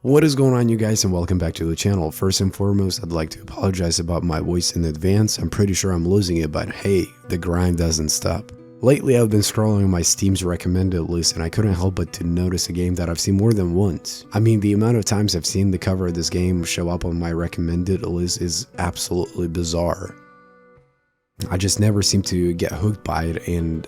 What is going on, you guys, and welcome back to the channel. First and foremost, I'd like to apologize about my voice in advance. I'm pretty sure I'm losing it, but hey, the grind doesn't stop. Lately, I've been scrolling my Steam's recommended list and I couldn't help but to notice a game that I've seen more than once. I mean, the amount of times I've seen the cover of this game show up on my recommended list is absolutely bizarre. I just never seemed to get hooked by it, and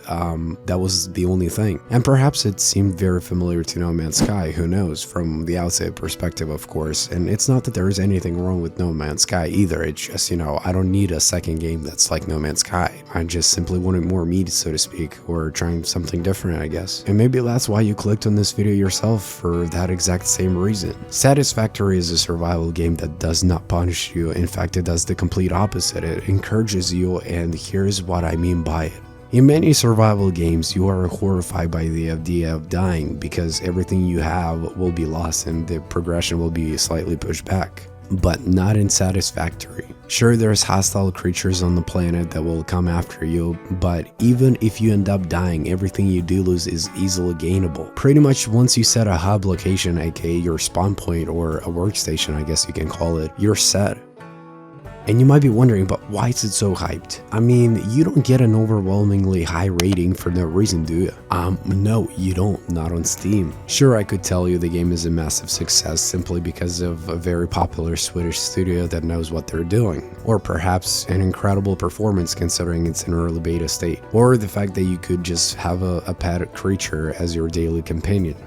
that was the only thing. And perhaps it seemed very familiar to No Man's Sky, who knows, from the outside perspective, of course. And it's not that there is anything wrong with No Man's Sky either, it's just, I don't need a second game that's like No Man's Sky. I just simply wanted more meat, so to speak, or trying something different, I guess. And maybe that's why you clicked on this video yourself, for that exact same reason. Satisfactory is a survival game that does not punish you. In fact, it does the complete opposite. It encourages you, and here's what I mean by it. In many survival games, you are horrified by the idea of dying because everything you have will be lost and the progression will be slightly pushed back. But not in Satisfactory. Sure, there's hostile creatures on the planet that will come after you, but even if you end up dying, everything you do lose is easily gainable. Pretty much once you set a hub location, aka your spawn point or a workstation, I guess you can call it, you're set. And you might be wondering, but why is it so hyped? I mean, you don't get an overwhelmingly high rating for no reason, do you? No, you don't, not on Steam. Sure, I could tell you the game is a massive success simply because of a very popular Swedish studio that knows what they're doing. Or perhaps an incredible performance considering it's an early beta state. Or the fact that you could just have a pet creature as your daily companion.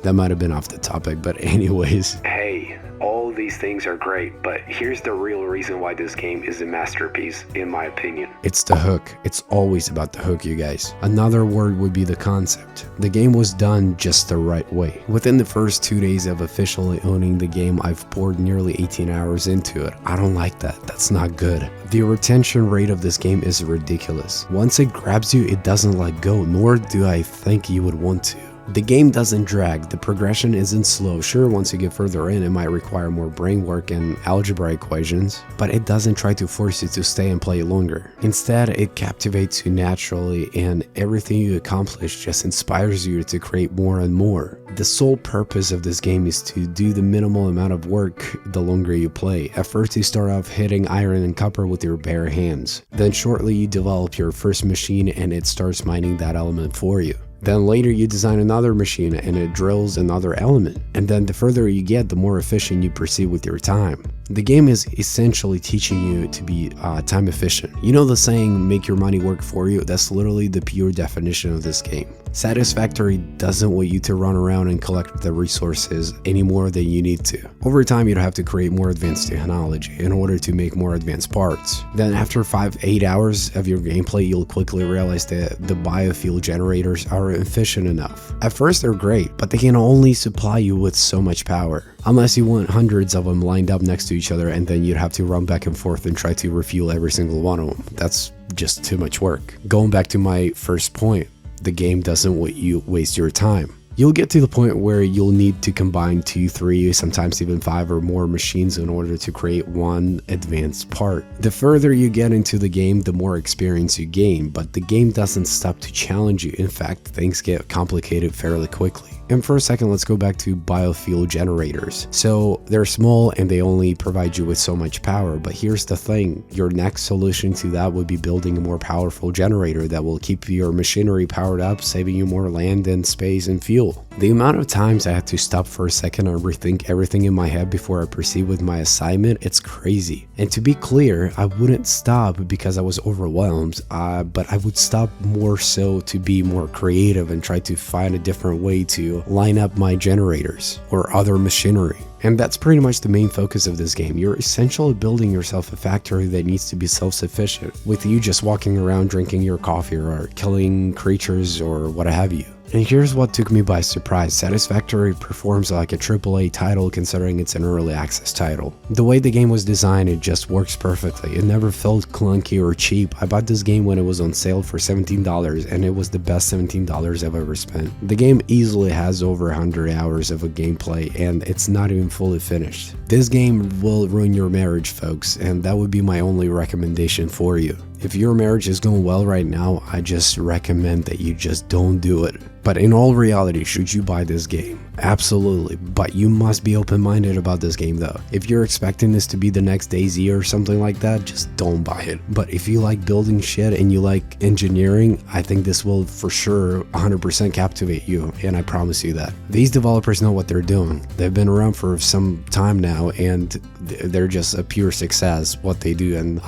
That might have been off the topic, but anyways. Hey, all these things are great, but here's the real reason why this game is a masterpiece, in my opinion. It's the hook. It's always about the hook, you guys. Another word would be the concept. The game was done just the right way. Within the first 2 days of officially owning the game, I've poured nearly 18 hours into it. I don't like that. That's not good. The retention rate of this game is ridiculous. Once it grabs you, it doesn't let go, nor do I think you would want to. The game doesn't drag, the progression isn't slow. Sure, once you get further in, it might require more brain work and algebra equations, but it doesn't try to force you to stay and play longer. Instead, it captivates you naturally, and everything you accomplish just inspires you to create more and more. The sole purpose of this game is to do the minimal amount of work the longer you play. At first, you start off hitting iron and copper with your bare hands. Then shortly, you develop your first machine and it starts mining that element for you. Then later you design another machine and it drills another element. And then the further you get, the more efficient you proceed with your time. The game is essentially teaching you to be time efficient. You know the saying, make your money work for you? That's literally the pure definition of this game. Satisfactory doesn't want you to run around and collect the resources any more than you need to. Over time, you'd have to create more advanced technology in order to make more advanced parts. Then after 5-8 hours of your gameplay, you'll quickly realize that the biofuel generators are efficient enough. At first they're great, but they can only supply you with so much power. Unless you want hundreds of them lined up next to each other, and then you'd have to run back and forth and try to refuel every single one of them. That's just too much work. Going back to my first point, the game doesn't want you waste your time. You'll get to the point where you'll need to combine 2, 3, sometimes even 5 or more machines in order to create one advanced part. The further you get into the game, the more experience you gain, but the game doesn't stop to challenge you. In fact, things get complicated fairly quickly. And for a second, let's go back to biofuel generators. So they're small and they only provide you with so much power, but here's the thing. Your next solution to that would be building a more powerful generator that will keep your machinery powered up, saving you more land and space and fuel. The amount of times I had to stop for a second and rethink everything in my head before I proceed with my assignment, it's crazy. And to be clear, I wouldn't stop because I was overwhelmed, but I would stop more so to be more creative and try to find a different way to line up my generators or other machinery. And that's pretty much the main focus of this game. You're essentially building yourself a factory that needs to be self-sufficient, with you just walking around drinking your coffee or killing creatures or what have you. And here's what took me by surprise. Satisfactory performs like a AAA title considering it's an early access title. The way the game was designed, it just works perfectly. It never felt clunky or cheap. I bought this game when it was on sale for $17 and it was the best $17 I've ever spent. The game easily has over 100 hours of a gameplay and it's not even fully finished. This game will ruin your marriage, folks, and that would be my only recommendation for you. If your marriage is going well right now, I just recommend that you just don't do it. But in all reality, should you buy this game? Absolutely, but you must be open-minded about this game though. If you're expecting this to be the next DayZ or something like that, just don't buy it. But if you like building shit and you like engineering, I think this will for sure 100% captivate you, and I promise you that. These developers know what they're doing. They've been around for some time now, and they're just a pure success what they do. And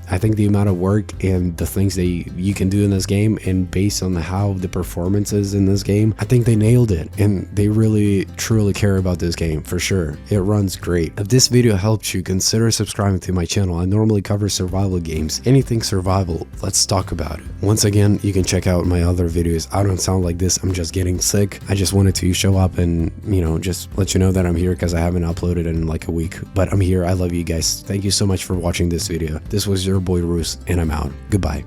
I think the amount of work and the things you can do in this game, and based on how the performance is in this game, I think they nailed it, and they really truly care about this game for sure. It runs great. If this video helped you, consider subscribing to my channel. I normally cover survival games, anything survival. Let's talk about it. Once again, you can check out my other videos. I don't sound like this, I'm just getting sick. I just wanted to show up and, you know, just let you know that I'm here because I haven't uploaded in like a week, but I'm here. I love you guys. Thank you so much for watching this video. This was your boy Roos, and I'm out. Goodbye.